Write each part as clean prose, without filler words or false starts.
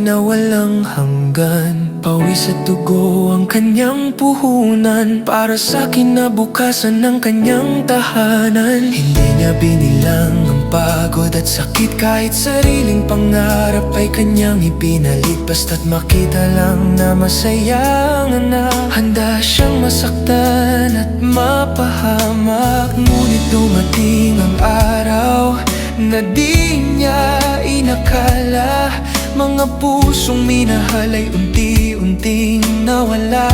na walang hanggan. Pawis at dugo ang kanyang puhunan para sa kinabukasan ng kanyang tahanan. Hindi niya binilang ang pagod at sakit, kahit sariling pangarap ay kanyang ipinalit. Basta't makita lang na masayang anak, handa siyang masaktan at mapahamak. Ngunit dumating ang araw na di niya inakala. Mga pusong minahal ay unti-unting nawala.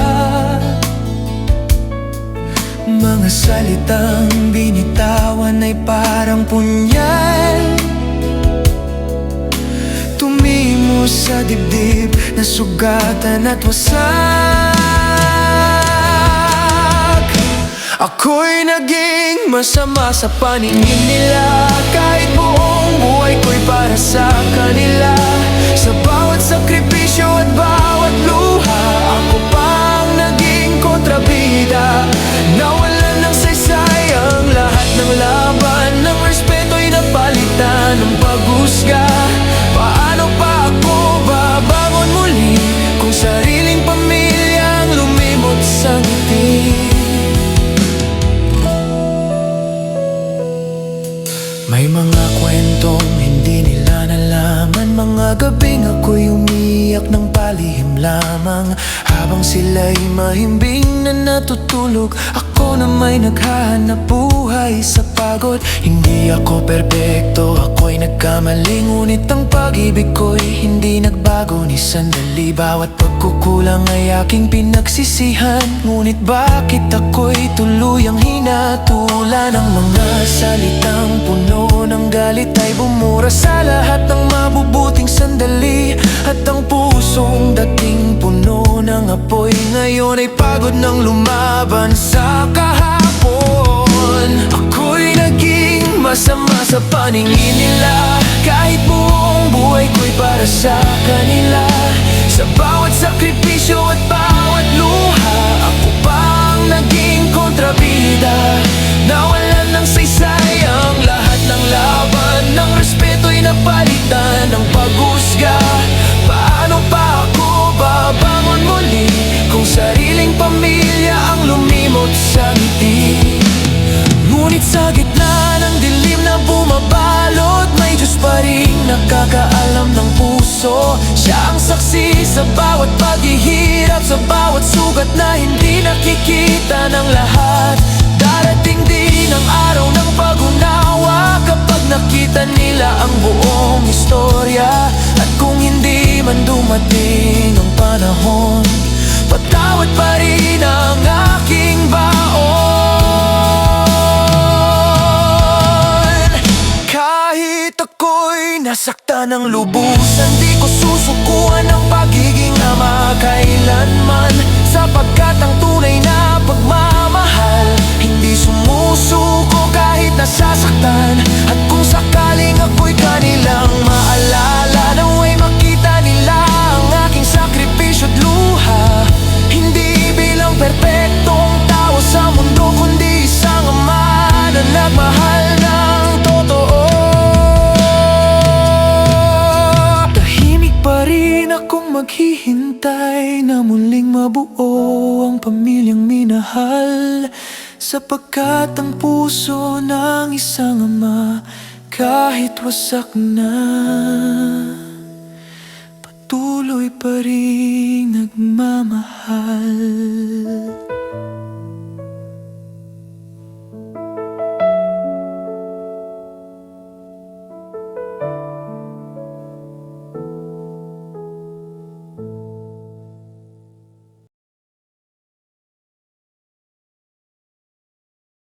Mga salitang binitawan ay parang punyal, tumimo sa dibdib na sugatan at wasak. Ako'y naging masama sa paningin nila, kahit buong buhay ko'y para sa kanila. Sa bawat sakripisyo at bawat luha, ako pang naging kontrabida. Nawalan ng saysay ang lahat ng laban, ng respeto'y napalitan ng paghusga. Paano pa ako babangon muli kung sariling pamilyang lumimot sa ngiti? May mga kwentong hindi nila nalaman, mga gabing ako'y umiyak ng palihim lamang. Habang sila'y mahimbing na natutulog, ako na may naghahanap buhay sa pagod. Hindi ako perpekto, ako'y nagkamali, ngunit ang pag-ibig ko'y hindi nagbago ni sandali. Bawat pagkukulang ay aking pinagsisihan, ngunit bakit ako'y tuluyang hinatulan? Ang mga salitang puno ng galit ay bumura sa lahat ng mabubuting sandali. At ang pusong dating puno ng apoy ngayon ay pagod ng lumaban sa kahapon. Ako'y naging masama sa paningin nila, kahit buong buhay ko'y para sa kanila. Sa bawat sakripisyo at bawat luha, ako pang naging kontrabida. Nawalan ng saysay ang lahat ng laban, ng respeto'y napalitan ng paghusga. Paano pa ako babangon muli kung sariling pamilya ang lumimot sa ngiti? Ngunit sa gitna ng dilim na bumabalot, may Diyos pa rin nakakaalam ng puso. Siya ang saksi sa bawat paghihirap, sa bawat sugat na hindi nakikita ng lahat. Darating din ang araw ng pag-unawa, kapag nakita nila ang buong istorya. At kung hindi man dumating ang panahon, patawad pa rin ang aking baon. Kahit ako'y nasaktan ng lubusan, di ko susukuan ang pagiging ama kailanman. Sapagkat ang tunay na pagmamahal hindi sumusuko kahit nasasaktan. At kung sakaling ako'y kanilang maalala, nawa'y makita nila ang aking sakripisyo't luha. Hindi bilang perpektong tao sa mundo, kundi isang ama na nagmahal ng totoo. Tahimik pa rin akong maghihintay na muling mabuo ang pamilyang minahal. Sapagkat ang puso ng isang ama, kahit wasak na, patuloy pa rin nagmamahal.